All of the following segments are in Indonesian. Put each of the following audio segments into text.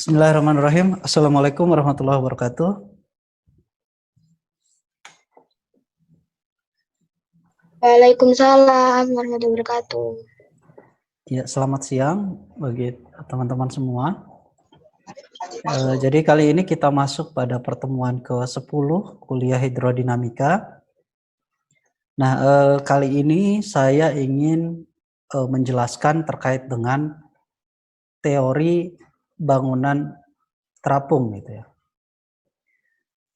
Bismillahirrahmanirrahim. Assalamualaikum warahmatullahi wabarakatuh. Waalaikumsalam warahmatullahi wabarakatuh. Ya, selamat siang bagi teman-teman semua. Jadi kali ini kita masuk pada pertemuan ke-10 kuliah hidrodinamika. Nah, kali ini saya ingin menjelaskan terkait dengan teori bangunan terapung gitu ya.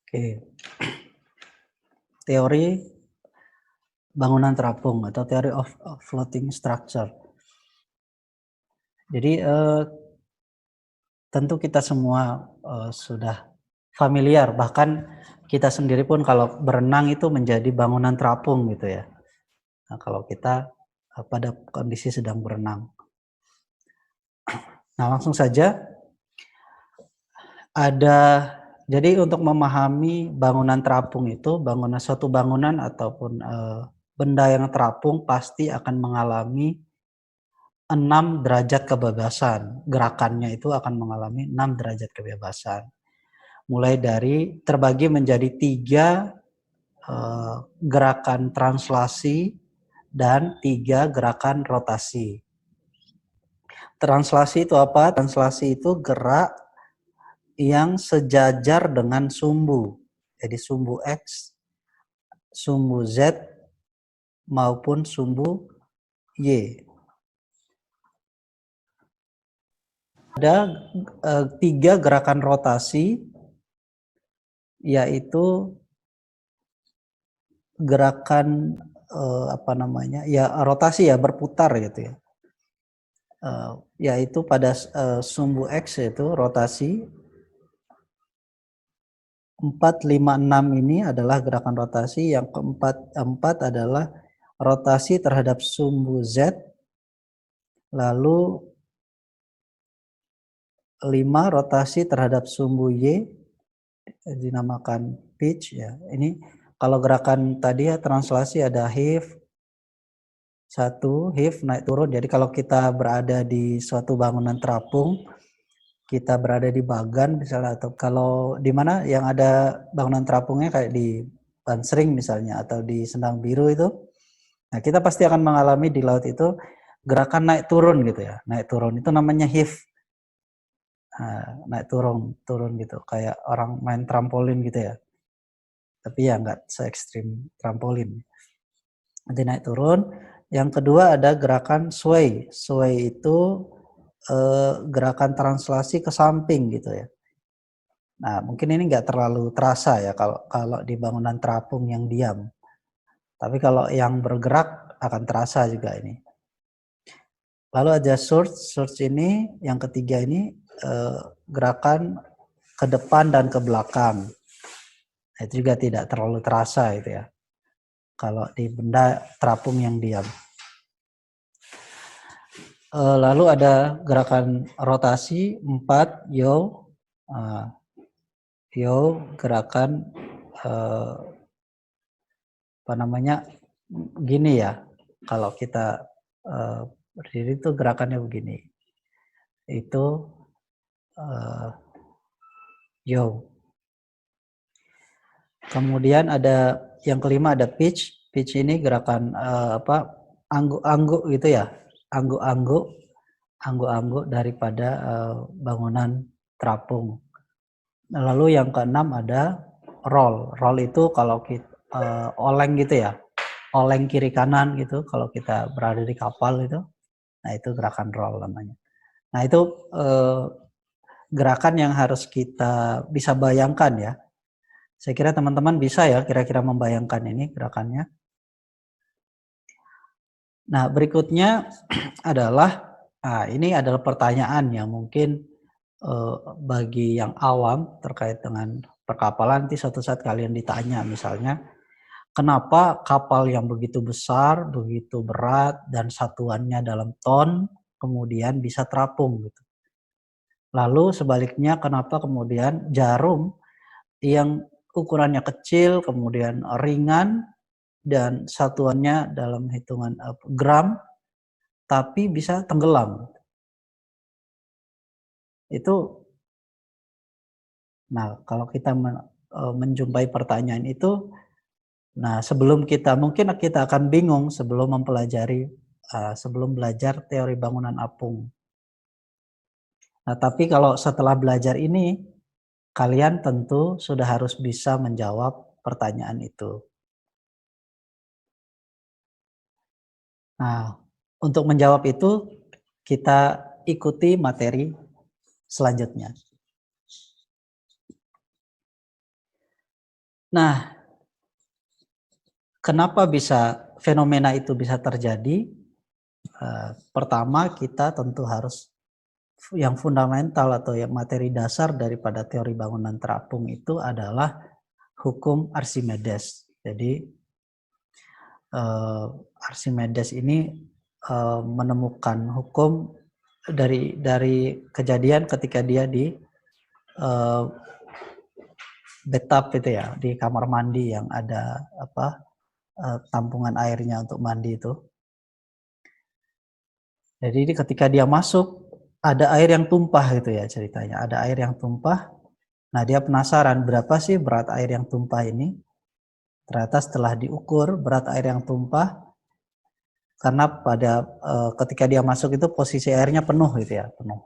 Oke. Teori bangunan terapung atau theory of floating structure. Jadi tentu kita semua sudah familiar, bahkan kita sendiri pun kalau berenang itu menjadi bangunan terapung gitu ya. Nah, kalau kita pada kondisi sedang berenang. Nah, langsung saja jadi untuk memahami bangunan terapung itu, suatu bangunan ataupun benda yang terapung pasti akan mengalami 6 derajat kebebasan. Gerakannya itu akan mengalami 6 derajat kebebasan. Mulai dari terbagi menjadi 3 gerakan translasi dan 3 gerakan rotasi. Translasi itu apa? Translasi itu gerak yang sejajar dengan sumbu. Jadi sumbu X, sumbu Z, maupun sumbu Y. Ada 3 gerakan rotasi, yaitu gerakan rotasi ya, berputar gitu ya. Yaitu pada sumbu X yaitu rotasi 4, 5, 6 ini adalah gerakan rotasi. Yang keempat adalah rotasi terhadap sumbu Z. Lalu 5 rotasi terhadap sumbu Y, dinamakan pitch ya. Ini kalau gerakan tadi ya translasi ada heave, 1 heave naik turun. Jadi kalau kita berada di suatu bangunan terapung, kita berada di bagan misalnya, atau kalau di mana yang ada bangunan terapungnya kayak di Bansring misalnya atau di Sendang Biru itu, nah kita pasti akan mengalami di laut itu gerakan naik turun gitu ya. Naik turun itu namanya heave. Naik turun gitu, kayak orang main trampolin gitu ya. Tapi ya nggak se ekstrim trampolin. Nanti naik turun. Yang kedua ada gerakan sway. Sway itu gerakan translasi ke samping gitu ya. Nah, mungkin ini nggak terlalu terasa ya kalau di bangunan terapung yang diam. Tapi kalau yang bergerak akan terasa juga ini. Lalu ada surge. Surge ini yang ketiga ini gerakan ke depan dan ke belakang. Nah, itu juga tidak terlalu terasa itu ya. Kalau di benda terapung yang diam. Lalu ada gerakan rotasi 4 yaw. Yaw gerakan gini ya. Kalau kita berdiri itu gerakannya begini. Itu yaw. Kemudian ada yang kelima ada pitch. Pitch ini gerakan angguk-angguk gitu ya. Angguk-angguk daripada bangunan terapung. Lalu yang keenam ada roll. Roll itu kalau kita oleng gitu ya. Oleng kiri kanan gitu kalau kita berada di kapal itu. Nah, itu gerakan roll namanya. Nah, itu gerakan yang harus kita bisa bayangkan ya. Saya kira teman-teman bisa ya kira-kira membayangkan ini gerakannya. Nah, berikutnya adalah, ini adalah pertanyaan yang mungkin bagi yang awam terkait dengan perkapalan, nanti suatu saat kalian ditanya misalnya, kenapa kapal yang begitu besar, begitu berat, dan satuannya dalam ton, kemudian bisa terapung gitu. Lalu sebaliknya kenapa kemudian jarum yang ukurannya kecil, kemudian ringan, dan satuannya dalam hitungan gram, tapi bisa tenggelam. Itu Nah, kalau kita menjumpai pertanyaan itu, nah sebelum mungkin kita akan bingung sebelum mempelajari, sebelum belajar teori bangunan apung. Nah, tapi kalau setelah belajar ini, kalian tentu sudah harus bisa menjawab pertanyaan itu. Nah, untuk menjawab itu, kita ikuti materi selanjutnya. Nah, kenapa fenomena itu bisa terjadi? Pertama, kita tentu harus yang fundamental atau yang materi dasar daripada teori bangunan terapung itu adalah hukum Archimedes. Jadi Archimedes ini menemukan hukum dari kejadian ketika dia di bathtub itu ya, di kamar mandi yang ada tampungan airnya untuk mandi itu. Jadi ketika dia masuk, ada air yang tumpah gitu ya ceritanya. Ada air yang tumpah. Nah, dia penasaran berapa sih berat air yang tumpah ini. Ternyata setelah diukur berat air yang tumpah, karena ketika dia masuk itu posisi airnya penuh gitu ya, penuh.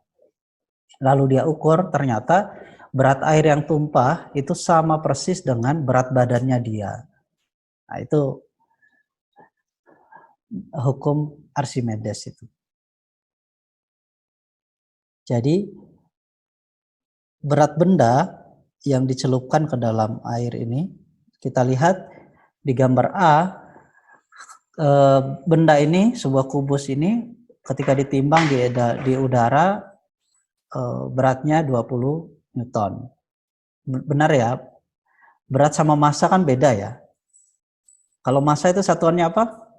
Lalu dia ukur, ternyata berat air yang tumpah itu sama persis dengan berat badannya dia. Nah, itu hukum Archimedes itu. Jadi berat benda yang dicelupkan ke dalam air ini, kita lihat di gambar A, benda ini, sebuah kubus ini ketika ditimbang di udara beratnya 20 Newton. Benar ya? Berat sama massa kan beda ya. Kalau massa itu satuannya apa?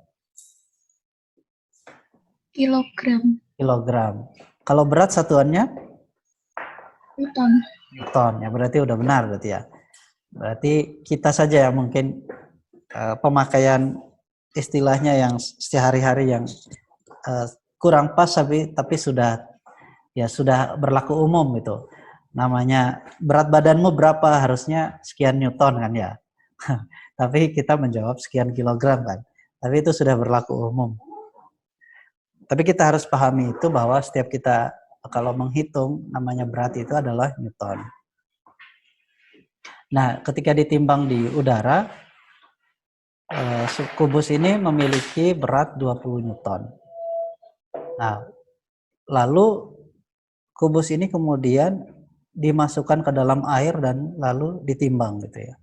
Kilogram. Kilogram. Kalau berat satuannya? Newton. Newton. Ya berarti udah benar berarti ya. Berarti kita saja yang mungkin pemakaian istilahnya yang sehari-hari yang kurang pas tapi sudah berlaku umum gitu. Namanya berat badanmu berapa, harusnya sekian Newton kan ya. Tapi kita menjawab sekian kilogram kan. Tapi itu sudah berlaku umum. Tapi kita harus pahami itu bahwa setiap kita kalau menghitung namanya berat itu adalah Newton. Nah, ketika ditimbang di udara, kubus ini memiliki berat 20 Newton. Nah, lalu kubus ini kemudian dimasukkan ke dalam air dan lalu ditimbang gitu ya.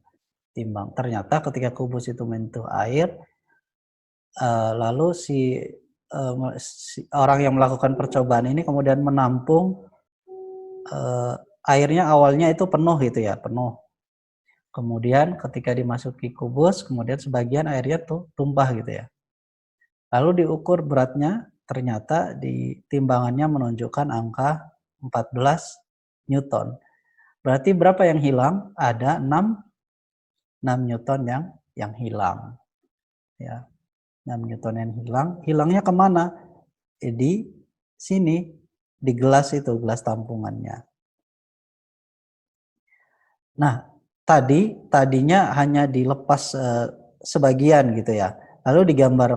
Timbang. Ternyata ketika kubus itu menyentuh air, lalu si orang yang melakukan percobaan ini kemudian menampung airnya, awalnya itu penuh gitu ya, penuh. Kemudian ketika dimasuki kubus, kemudian sebagian airnya tumpah gitu ya. Lalu diukur beratnya, ternyata di timbangannya menunjukkan angka 14 Newton. Berarti berapa yang hilang? Ada 6 Newton yang hilang. Ya, 6 Newton yang hilang. Hilangnya kemana? Di sini, di gelas itu, gelas tampungannya. Nah, tadinya hanya dilepas sebagian gitu ya. Lalu di gambar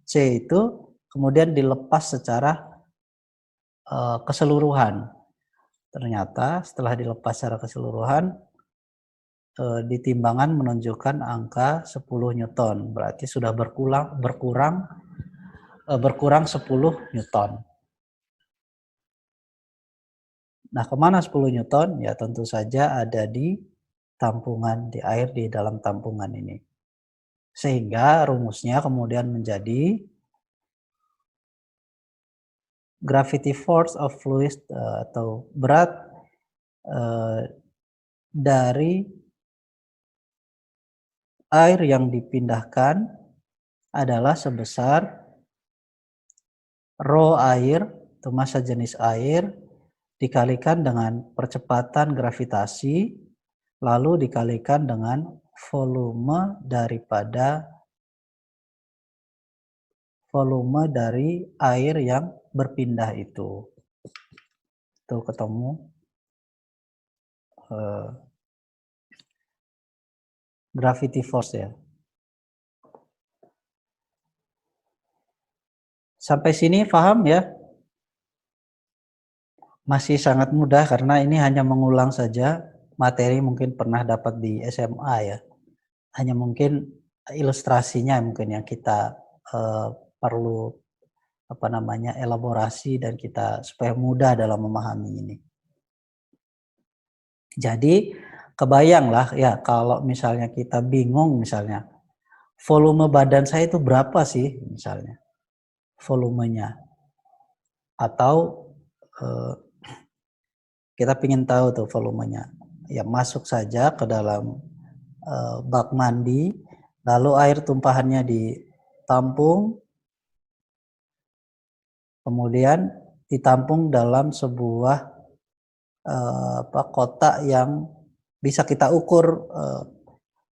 C itu kemudian dilepas secara keseluruhan. Ternyata setelah dilepas secara keseluruhan, di timbangan menunjukkan angka 10 Newton. Berarti sudah berkurang 10 Newton. Nah, kemana 10 Newton? Ya tentu saja ada di tampungan, di air di dalam tampungan ini. Sehingga rumusnya kemudian menjadi gravity force of fluid atau berat dari air yang dipindahkan adalah sebesar rho air, itu massa jenis air, dikalikan dengan percepatan gravitasi, lalu dikalikan dengan volume dari air yang berpindah itu. Tuh ketemu. gravity force ya. Sampai sini paham ya? Masih sangat mudah karena ini hanya mengulang saja materi mungkin pernah dapat di SMA ya. Hanya mungkin ilustrasinya mungkin yang kita perlu elaborasi dan kita supaya mudah dalam memahami ini. Jadi kebayanglah ya kalau misalnya kita bingung misalnya volume badan saya itu berapa sih misalnya volumenya, atau kita ingin tahu tuh volumenya, ya masuk saja ke dalam bak mandi, lalu air tumpahannya ditampung, kemudian ditampung dalam sebuah kotak yang bisa kita ukur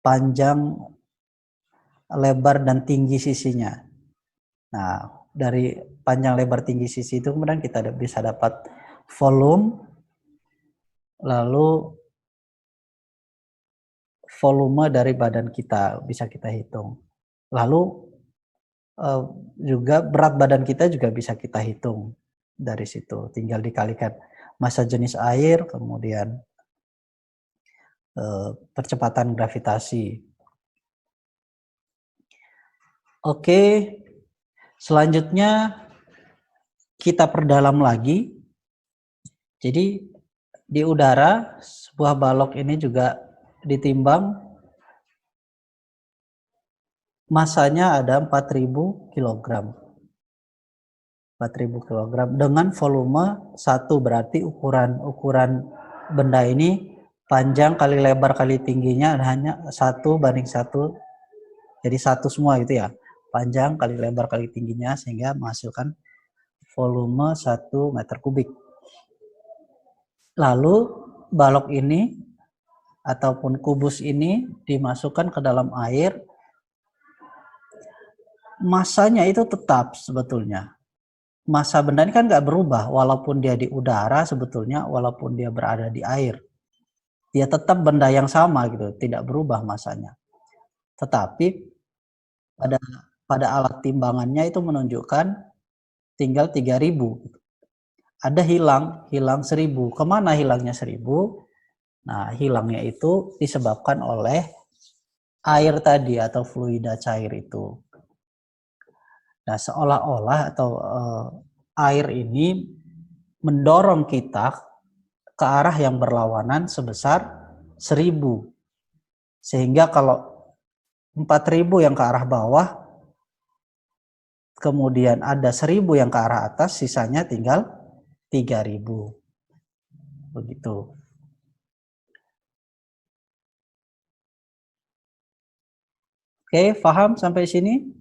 panjang, lebar dan tinggi sisinya. Nah, dari panjang, lebar, tinggi sisi itu kemudian kita bisa dapat volume, lalu volume dari badan kita bisa kita hitung. Lalu juga berat badan kita juga bisa kita hitung dari situ. Tinggal dikalikan massa jenis air, kemudian percepatan gravitasi. Oke, selanjutnya kita perdalam lagi. Jadi di udara sebuah balok ini juga ditimbang, masanya ada 4.000 kg. 4.000 kg dengan volume 1, berarti ukuran benda ini panjang kali lebar kali tingginya hanya 1:1. Jadi 1 semua gitu ya. Panjang kali lebar kali tingginya sehingga menghasilkan volume 1 meter kubik. Lalu balok ini ataupun kubus ini dimasukkan ke dalam air, masanya itu tetap sebetulnya. Massa benda ini kan nggak berubah walaupun dia di udara, sebetulnya walaupun dia berada di air. Dia tetap benda yang sama gitu, tidak berubah massanya. Tetapi pada alat timbangannya itu menunjukkan tinggal 3.000. Ada hilang 1.000. Kemana hilangnya 1.000? Nah, hilangnya itu disebabkan oleh air tadi atau fluida cair itu. Nah, seolah-olah atau air ini mendorong kita ke arah yang berlawanan sebesar 1.000. Sehingga kalau 4.000 yang ke arah bawah, kemudian ada 1.000 yang ke arah atas, sisanya tinggal 3.000. Begitu. Oke, paham sampai sini?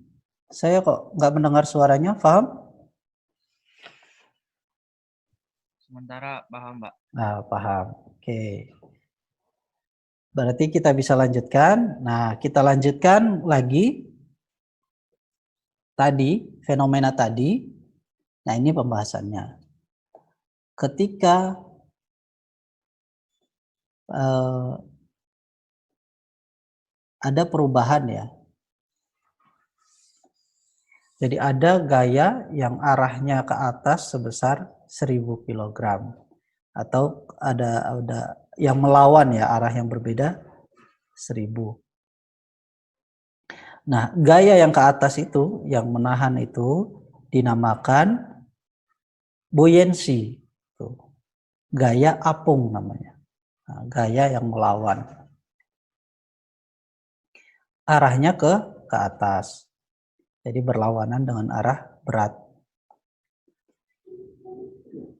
Saya kok nggak mendengar suaranya, paham? Sementara paham, Pak. Nah, paham. Oke. Berarti kita bisa lanjutkan. Nah, kita lanjutkan lagi. Tadi, fenomena tadi. Nah, ini pembahasannya. Ketika ada perubahan ya. Jadi ada gaya yang arahnya ke atas sebesar 1.000 kg. Atau ada yang melawan ya, arah yang berbeda 1.000. Nah, gaya yang ke atas itu, yang menahan itu dinamakan buoyancy. Gaya apung namanya. Nah, gaya yang melawan. Arahnya ke atas. Jadi berlawanan dengan arah berat.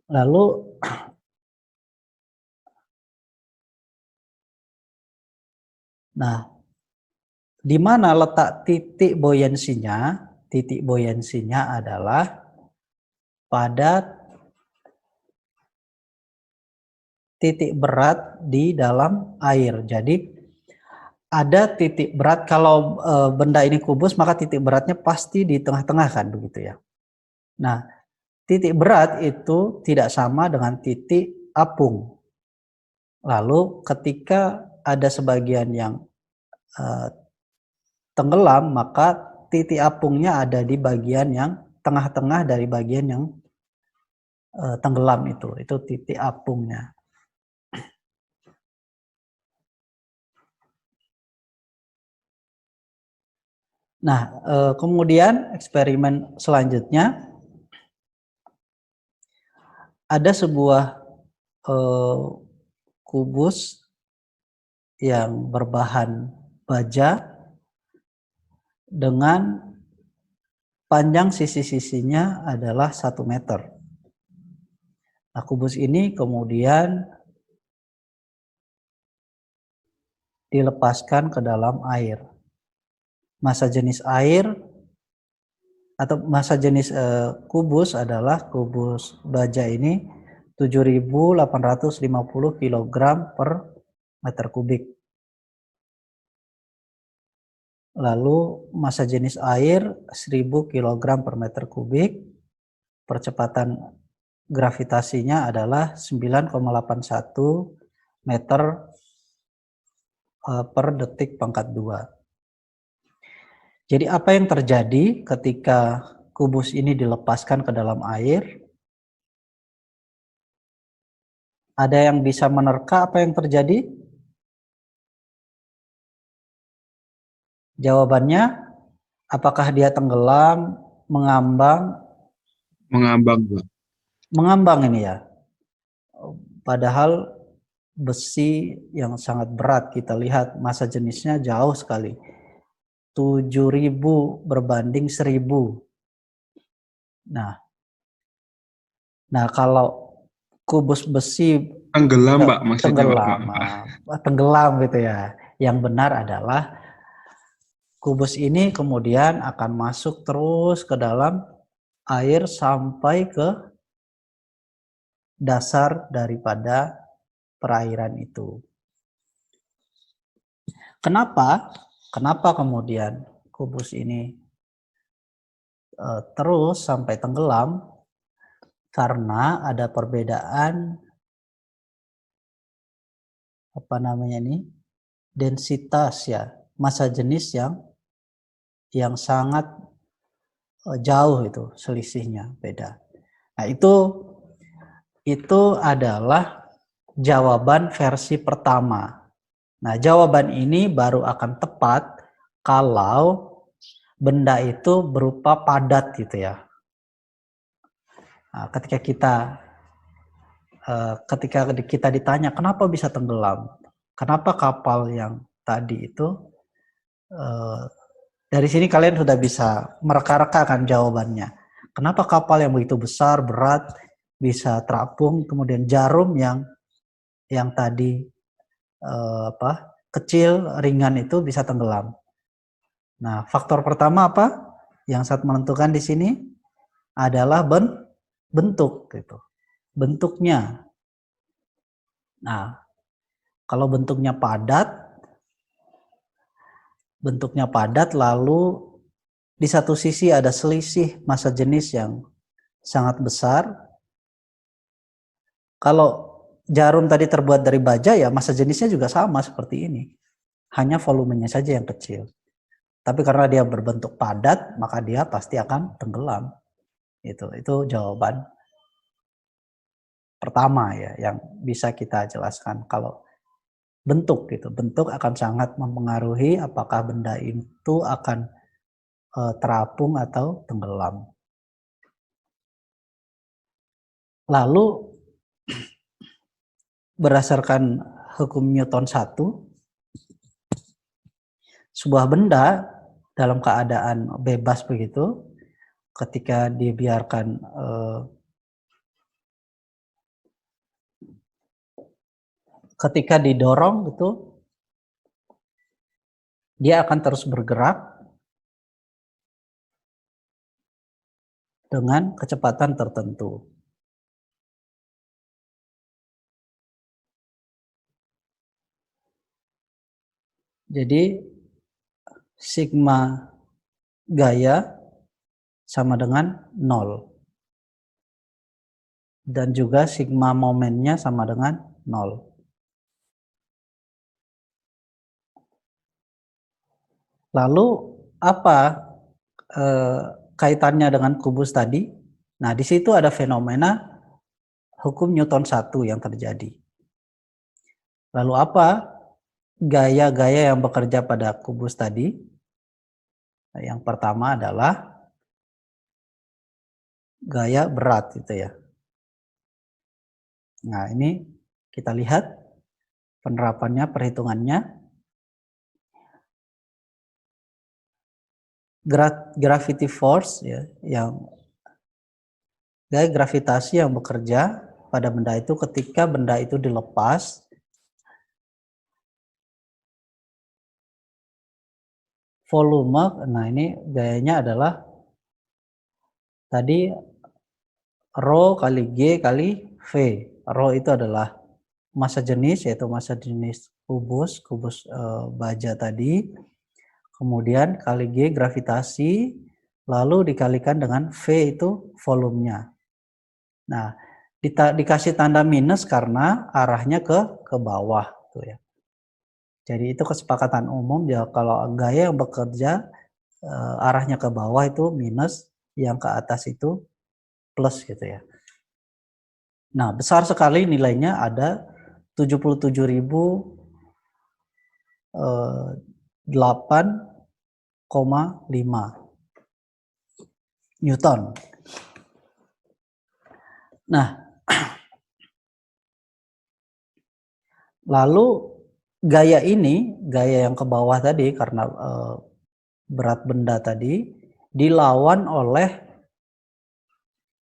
Lalu nah, di mana letak titik buoyancy-nya? Titik buoyancy-nya adalah pada titik berat di dalam air. Jadi ada titik berat, kalau benda ini kubus maka titik beratnya pasti di tengah-tengah kan, begitu ya. Nah, titik berat itu tidak sama dengan titik apung. Lalu ketika ada sebagian yang tenggelam, maka titik apungnya ada di bagian yang tengah-tengah dari bagian yang tenggelam itu titik apungnya. Nah, kemudian eksperimen selanjutnya ada sebuah kubus yang berbahan baja dengan panjang sisi-sisinya adalah 1 meter. Nah, kubus ini kemudian dilepaskan ke dalam air. Massa jenis air atau massa jenis kubus adalah kubus baja ini 7.850 kg per meter kubik. Lalu massa jenis air 1.000 kg per meter kubik. Percepatan gravitasinya adalah 9,81 meter per detik pangkat 2. Jadi apa yang terjadi ketika kubus ini dilepaskan ke dalam air? Ada yang bisa menerka apa yang terjadi? Jawabannya, apakah dia tenggelam, mengambang? Mengambang, Pak. Mengambang ini ya. Padahal besi yang sangat berat, kita lihat massa jenisnya jauh sekali. 7.000 berbanding 1.000. Nah kalau kubus besi Tenggelam, Pak, maksudnya, Pak. tenggelam gitu ya. Yang benar adalah kubus ini kemudian akan masuk terus ke dalam air sampai ke dasar daripada perairan itu. Kenapa kemudian kubus ini terus sampai tenggelam? Karena ada perbedaan densitas ya, massa jenis yang sangat jauh itu selisihnya beda. Nah, itu adalah jawaban versi pertama. Nah, jawaban ini baru akan tepat kalau benda itu berupa padat gitu ya. Nah, ketika kita ditanya kenapa bisa tenggelam, kenapa kapal yang tadi itu, dari sini kalian sudah bisa mereka-reka kan jawabannya. Kenapa kapal yang begitu besar, berat, bisa terapung, kemudian jarum yang tadi kecil, ringan itu bisa tenggelam. Nah, faktor pertama apa? Yang saat menentukan di sini adalah bentuk gitu. Bentuknya. Nah, kalau bentuknya padat lalu di satu sisi ada selisih massa jenis yang sangat besar. Kalau jarum tadi terbuat dari baja ya massa jenisnya juga sama seperti ini. Hanya volumenya saja yang kecil. Tapi karena dia berbentuk padat, maka dia pasti akan tenggelam. Itu jawaban pertama ya yang bisa kita jelaskan. Kalau bentuk akan sangat mempengaruhi apakah benda itu akan terapung atau tenggelam. Lalu berdasarkan hukum Newton 1, sebuah benda dalam keadaan bebas begitu, ketika dibiarkan ketika didorong gitu, dia akan terus bergerak dengan kecepatan tertentu. Jadi sigma gaya sama dengan 0. Dan juga sigma momennya sama dengan 0. Lalu apa kaitannya dengan kubus tadi? Nah, di situ ada fenomena hukum Newton 1 yang terjadi. Lalu apa gaya-gaya yang bekerja pada kubus tadi? Nah, yang pertama adalah gaya berat gitu ya. Nah, ini kita lihat penerapannya, perhitungannya. Gravity force ya, yang gaya gravitasi yang bekerja pada benda itu ketika benda itu dilepas volume. Nah, ini gayanya adalah tadi rho kali G kali V. Rho itu adalah massa jenis, yaitu massa jenis kubus baja tadi. Kemudian kali G gravitasi, lalu dikalikan dengan V itu volumenya. Nah, dikasih tanda minus karena arahnya ke bawah tuh ya. Jadi itu kesepakatan umum ya, kalau gaya yang bekerja arahnya ke bawah itu minus, yang ke atas itu plus gitu ya. Nah, besar sekali nilainya, ada 77.008,5 Newton. Nah, lalu gaya ini, gaya yang ke bawah tadi karena berat benda tadi dilawan oleh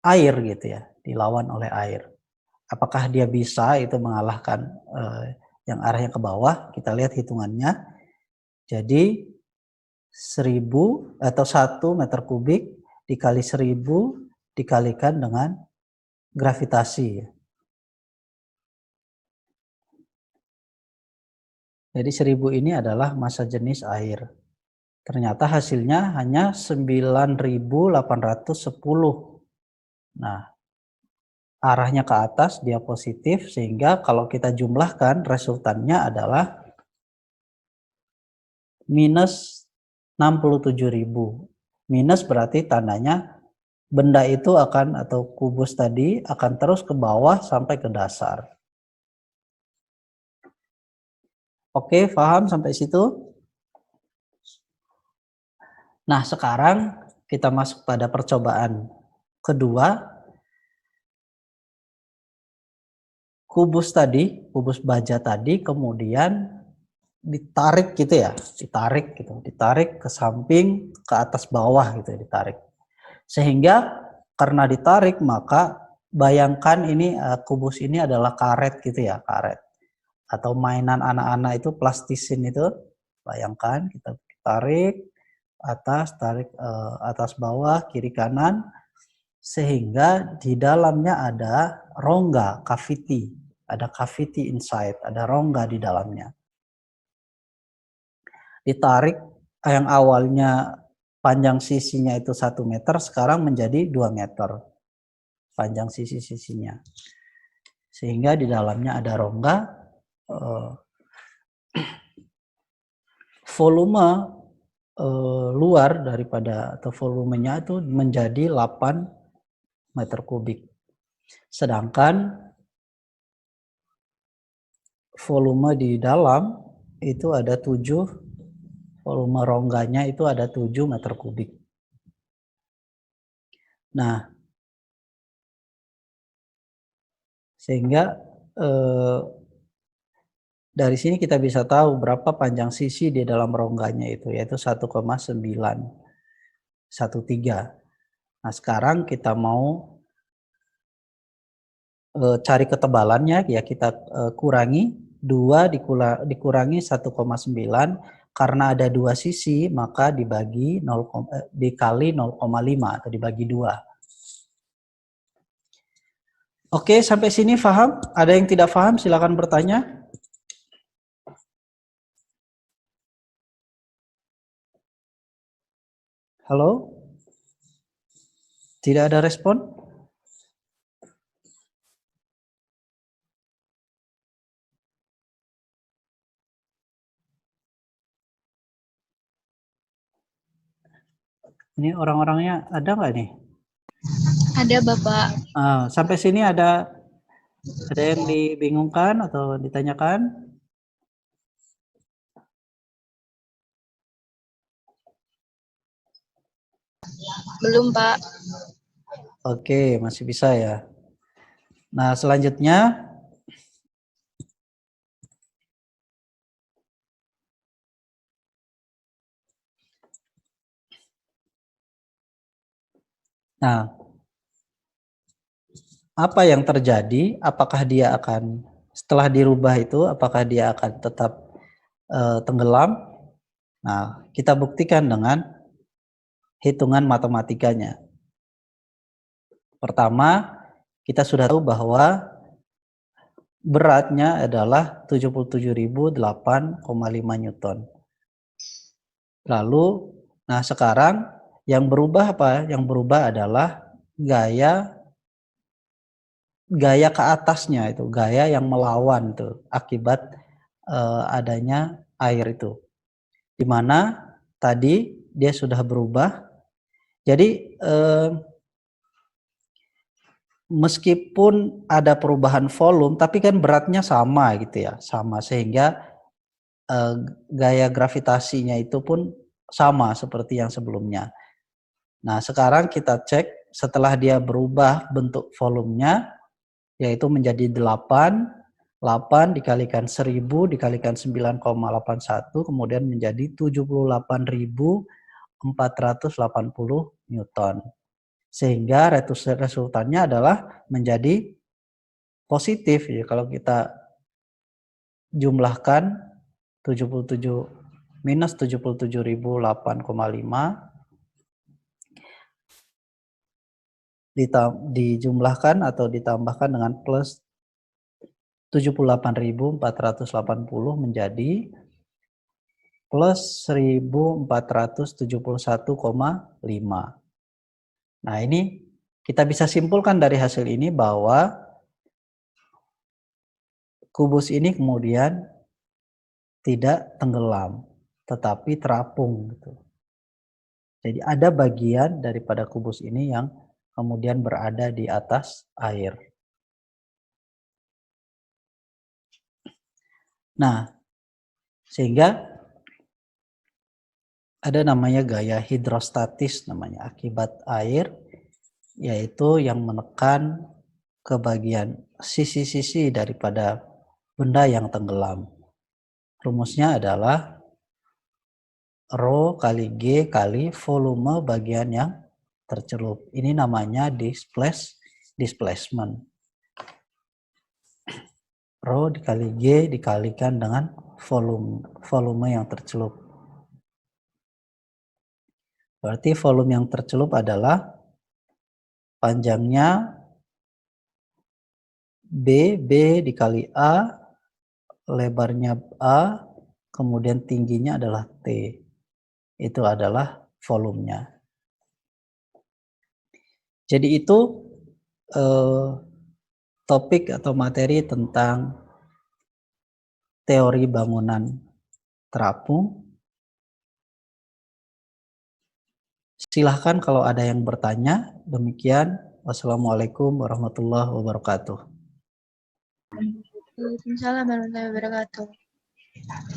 air gitu ya, dilawan oleh air. Apakah dia bisa itu mengalahkan yang arahnya ke bawah? Kita lihat hitungannya. Jadi 1000 atau 1 meter kubik dikali 1000 dikalikan dengan gravitasi. Jadi 1000 ini adalah massa jenis air. Ternyata hasilnya hanya 9.810. Nah, arahnya ke atas, dia positif, sehingga kalau kita jumlahkan resultannya adalah minus 67.000. Minus berarti tandanya benda itu akan, atau kubus tadi akan terus ke bawah sampai ke dasar. Oke, paham sampai situ? Nah, sekarang kita masuk pada percobaan kedua. Kubus tadi, kubus baja tadi kemudian ditarik gitu ya, ditarik ke samping, ke atas bawah gitu ya, ditarik. Sehingga karena ditarik, maka bayangkan ini kubus ini adalah karet gitu ya, karet. Atau mainan anak-anak itu plastisin itu, bayangkan kita tarik tarik atas bawah, kiri kanan, sehingga di dalamnya ada rongga, cavity, ada cavity inside, ada rongga di dalamnya. Ditarik yang awalnya panjang sisinya itu 1 meter, sekarang menjadi 2 meter panjang sisi-sisinya. Sehingga di dalamnya ada rongga, volume luar daripada, atau volumenya itu menjadi 8 meter kubik. Sedangkan volume di dalam itu ada 7, volume rongganya itu ada 7 meter kubik. Nah, sehingga dari sini kita bisa tahu berapa panjang sisi di dalam rongganya itu, yaitu 1,913. Nah, sekarang kita mau cari ketebalannya, ya kita kurangi 2 dikurangi 1,9, karena ada 2 sisi maka dibagi dikali 0,5 atau dibagi 2. Oke, sampai sini paham? Ada yang tidak paham silakan bertanya. Halo? Tidak ada respon? Ini orang-orangnya ada nggak nih? Ada Bapak. Sampai sini ada yang dibingungkan atau ditanyakan? Belum Pak. Oke, masih bisa ya. Nah, selanjutnya apa yang terjadi? Apakah dia akan setelah dirubah itu, apakah dia akan tetap tenggelam? Nah, kita buktikan dengan hitungan matematikanya. Pertama, kita sudah tahu bahwa beratnya adalah 77.008,5 Newton. Lalu, nah sekarang yang berubah apa? Yang berubah adalah gaya ke atasnya itu, gaya yang melawan itu akibat adanya air itu. Dimana tadi dia sudah berubah. Jadi meskipun ada perubahan volume, tapi kan beratnya sama gitu ya, sama sehingga gaya gravitasinya itu pun sama seperti yang sebelumnya. Nah, sekarang kita cek setelah dia berubah bentuk volumenya, yaitu menjadi 8 dikalikan 1000 dikalikan 9,81 kemudian menjadi 78.480 Newton. Sehingga resultannya adalah menjadi positif ya kalau kita jumlahkan 77 minus 77.008,5 dijumlahkan atau ditambahkan dengan plus 78.480 menjadi plus 1.471,5. Nah, ini kita bisa simpulkan dari hasil ini bahwa kubus ini kemudian tidak tenggelam, tetapi terapung gitu. Jadi ada bagian daripada kubus ini yang kemudian berada di atas air. Nah, sehingga ada namanya gaya hidrostatis namanya akibat air, yaitu yang menekan ke bagian sisi-sisi daripada benda yang tenggelam. Rumusnya adalah Rho kali G kali volume bagian yang tercelup. Ini namanya displacement. Rho dikali G dikalikan dengan volume yang tercelup. Berarti volume yang tercelup adalah panjangnya B dikali A, lebarnya A, kemudian tingginya adalah T. Itu adalah volumenya. Jadi itu topik atau materi tentang teori bangunan terapung. Silahkan kalau ada yang bertanya. Demikian. Wassalamualaikum warahmatullahi wabarakatuh. Waalaikumsalam warahmatullahi wabarakatuh.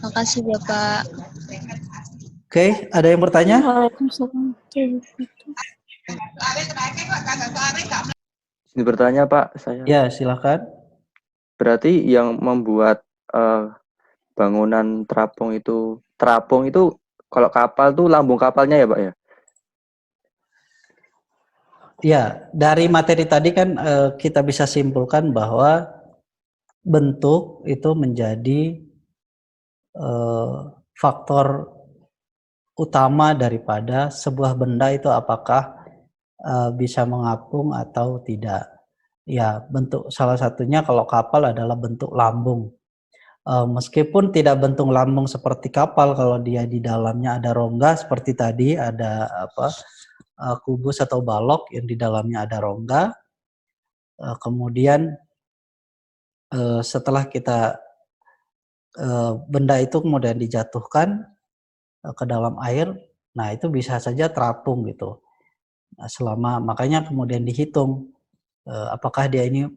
Makasih Bapak. Oke, ada yang bertanya? Waalaikumsalam. Ini bertanya Pak, saya. Ya, silahkan. Berarti yang membuat bangunan terapung itu kalau kapal tuh lambung kapalnya ya Pak ya? Ya, dari materi tadi kan kita bisa simpulkan bahwa bentuk itu menjadi faktor utama daripada sebuah benda itu apakah bisa mengapung atau tidak. Ya, bentuk salah satunya kalau kapal adalah bentuk lambung. Meskipun tidak bentuk lambung seperti kapal, kalau dia di dalamnya ada rongga seperti tadi ada kubus atau balok yang di dalamnya ada rongga. Kemudian setelah kita benda itu kemudian dijatuhkan ke dalam air, Nah, itu bisa saja terapung gitu. Nah, makanya kemudian dihitung apakah dia ini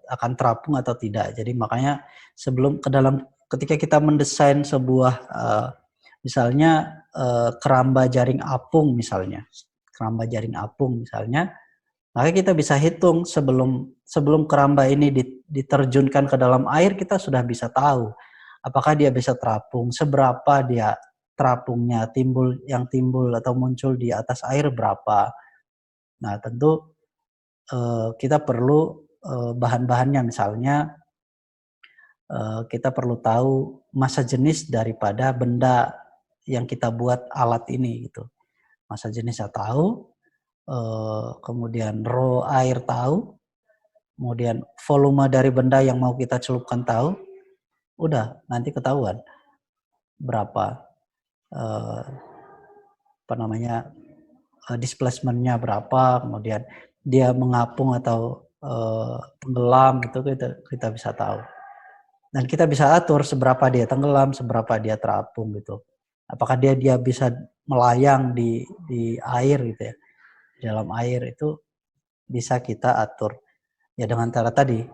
akan terapung atau tidak. Jadi makanya ketika kita mendesain sebuah misalnya keramba jaring apung misalnya, maka kita bisa hitung sebelum keramba ini diterjunkan ke dalam air, kita sudah bisa tahu apakah dia bisa terapung, seberapa dia terapungnya, yang timbul atau muncul di atas air berapa. Nah, tentu kita perlu bahan-bahannya, misalnya kita perlu tahu massa jenis daripada benda yang kita buat alat ini gitu. Massa jenisnya tahu, kemudian rho air tahu, kemudian volume dari benda yang mau kita celupkan tahu, udah nanti ketahuan berapa displacement-nya berapa, kemudian dia mengapung atau tenggelam, itu kita bisa tahu. Dan kita bisa atur seberapa dia tenggelam, seberapa dia terapung gitu. Apakah dia bisa melayang di air gitu ya. Di dalam air itu bisa kita atur. Ya dengan cara tadi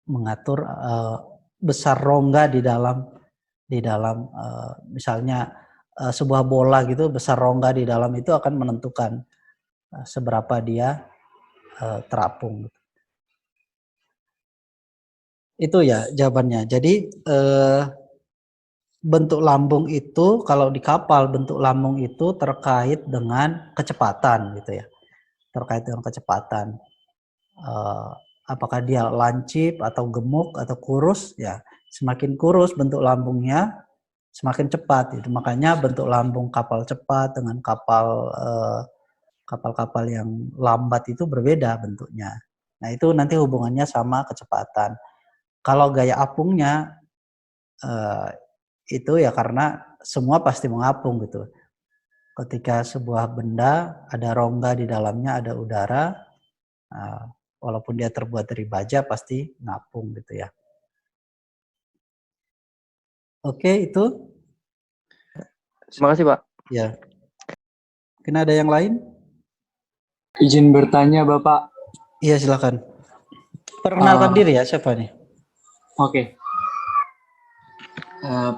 mengatur besar rongga di dalam misalnya sebuah bola gitu, besar rongga di dalam itu akan menentukan seberapa dia terapung. Itu ya jawabannya. Jadi bentuk lambung itu, kalau di kapal bentuk lambung itu terkait dengan kecepatan gitu ya. Terkait dengan kecepatan. Apakah dia lancip atau gemuk atau kurus ya. Semakin kurus bentuk lambungnya, semakin cepat. Itu makanya bentuk lambung kapal cepat dengan kapal-kapal yang lambat itu berbeda bentuknya. Nah, itu nanti hubungannya sama kecepatan. Kalau gaya apungnya itu ya karena semua pasti mengapung gitu. Ketika sebuah benda ada rongga di dalamnya, ada udara, walaupun dia terbuat dari baja pasti ngapung gitu ya. Oke, itu. Terima kasih, Pak. Ya. Mungkin ada yang lain? Izin bertanya, Bapak. Iya, silakan. Perkenalkan diri ya, siapa nih? Oke.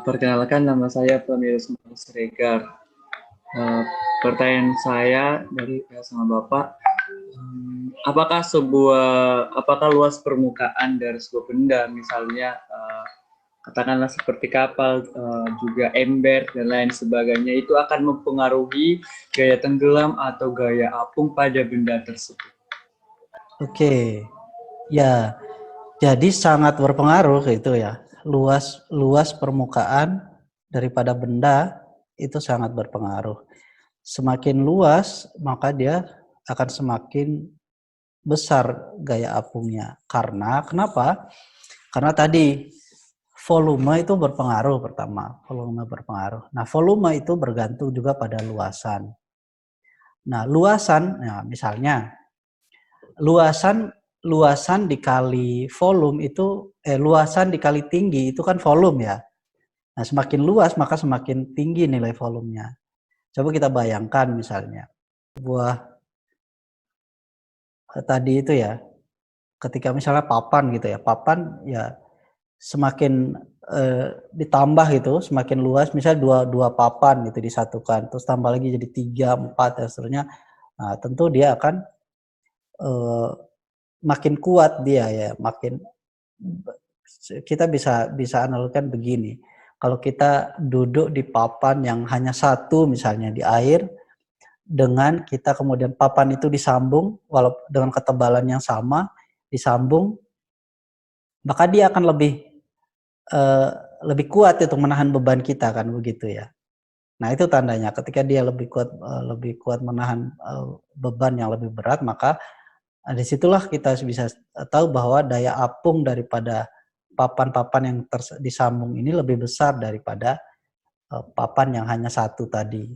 Perkenalkan, nama saya Pramirus Siregar. Pertanyaan saya sama Bapak, apakah luas permukaan dari sebuah benda, misalnya katakanlah seperti kapal, juga ember dan lain sebagainya, itu akan mempengaruhi gaya tenggelam atau gaya apung pada benda tersebut? Oke. Ya, jadi sangat berpengaruh itu ya. Luas permukaan daripada benda itu sangat berpengaruh. Semakin luas, maka dia akan semakin besar gaya apungnya. Kenapa? Karena tadi volume itu berpengaruh pertama. Volume berpengaruh. Nah, volume itu bergantung juga pada luasan. Nah, misalnya luasan dikali volume itu luasan dikali tinggi itu kan volume ya. Nah, semakin luas maka semakin tinggi nilai volumenya. Coba kita bayangkan misalnya buah tadi itu ya, ketika misalnya papan gitu ya, papan ya semakin ditambah gitu, semakin luas, misalnya dua papan gitu disatukan, terus tambah lagi jadi 3, 4 dan seterusnya. Nah, tentu dia akan makin kuat dia ya, kita bisa analogikan begini. Kalau kita duduk di papan yang hanya satu misalnya di air, dengan kita kemudian papan itu disambung walaupun dengan ketebalan yang sama, disambung, maka dia akan lebih kuat untuk menahan beban kita kan begitu ya. Nah, itu tandanya ketika dia lebih kuat menahan beban yang lebih berat, maka disitulah kita bisa tahu bahwa daya apung daripada papan-papan yang disambung ini lebih besar daripada papan yang hanya satu tadi.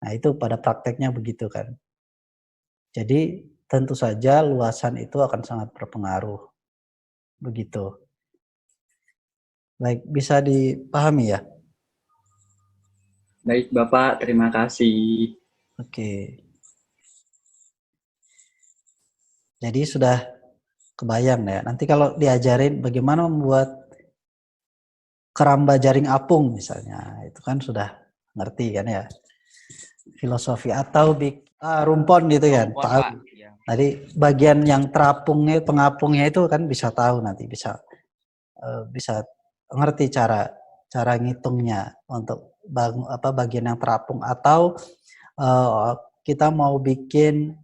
Nah, itu pada prakteknya begitu kan. Jadi tentu saja luasan itu akan sangat berpengaruh. Begitu. Baik, bisa dipahami ya? Baik Bapak, terima kasih. Oke. Jadi sudah kebayang ya. Nanti kalau diajarin bagaimana membuat keramba jaring apung misalnya, itu kan sudah ngerti kan ya. Filosofi atau rumpon gitu kan. Rumpon, Tahu. Pak. Ya. Tadi bagian yang terapungnya, pengapungnya itu kan bisa tahu nanti, bisa ngerti cara ngitungnya untuk bagian yang terapung, atau kita mau bikin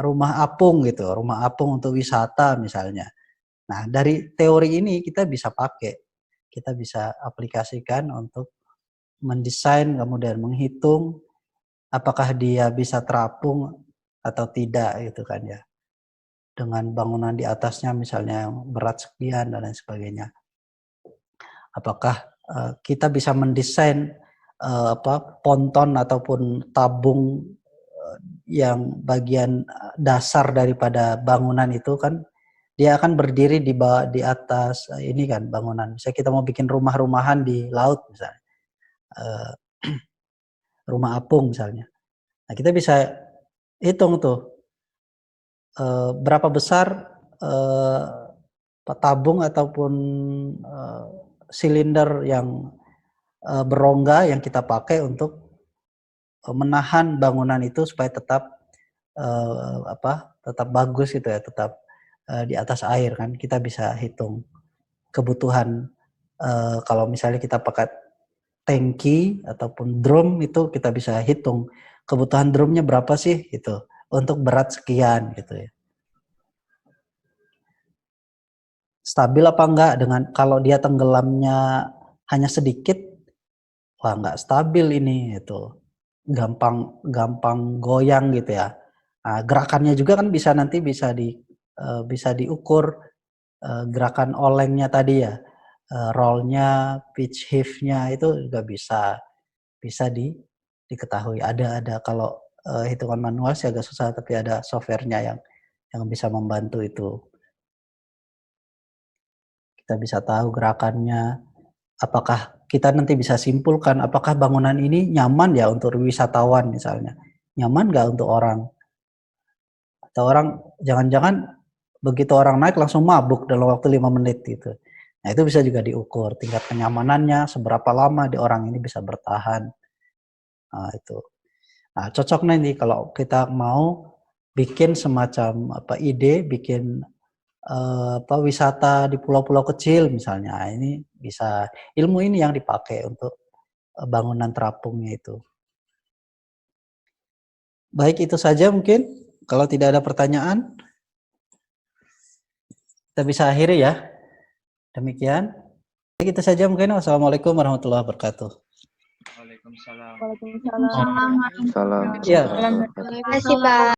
rumah apung gitu, rumah apung untuk wisata misalnya. Nah, dari teori ini kita bisa pakai, kita bisa aplikasikan untuk mendesain kemudian menghitung apakah dia bisa terapung atau tidak gitu kan ya. Dengan bangunan di atasnya misalnya yang berat sekian dan lain sebagainya. Apakah kita bisa mendesain ponton ataupun tabung yang bagian dasar daripada bangunan itu kan dia akan berdiri di atas ini kan bangunan. Misalnya kita mau bikin rumah-rumahan di laut misalnya. Rumah apung misalnya. Nah, kita bisa hitung tuh berapa besar tabung ataupun silinder yang berongga yang kita pakai untuk menahan bangunan itu supaya tetap tetap bagus gitu ya, tetap di atas air kan. Kita bisa hitung kebutuhan kalau misalnya kita pakai tangki ataupun drum, itu kita bisa hitung kebutuhan drumnya berapa sih gitu untuk berat sekian gitu ya. Stabil apa enggak dengan kalau dia tenggelamnya hanya sedikit, wah nggak stabil ini itu. Gampang goyang gitu ya. Nah, gerakannya juga kan nanti bisa diukur gerakan olengnya tadi ya. Rollnya, pitch heave-nya itu juga bisa diketahui. Ada kalau hitungan manual sih agak susah, tapi ada softwarenya yang bisa membantu itu. Kita bisa tahu gerakannya. Apakah kita nanti bisa simpulkan apakah bangunan ini nyaman ya untuk wisatawan misalnya, nyaman nggak untuk orang, atau orang jangan-jangan begitu orang naik langsung mabuk dalam waktu 5 menit gitu. Nah, itu bisa juga diukur tingkat kenyamanannya, seberapa lama di orang ini bisa bertahan. Nah, itu. Nah, cocok nanti kalau kita mau bikin semacam ide, bikin wisata di pulau-pulau kecil misalnya. Ini bisa, ilmu ini yang dipakai untuk bangunan terapungnya itu. Baik, itu saja mungkin. Kalau tidak ada pertanyaan, kita bisa akhiri ya. Demikian. Baik, itu saja mungkin. Wassalamualaikum warahmatullahi wabarakatuh. Waalaikumsalam. Waalaikumsalam. Salam. Ya. Terima kasih, Pak.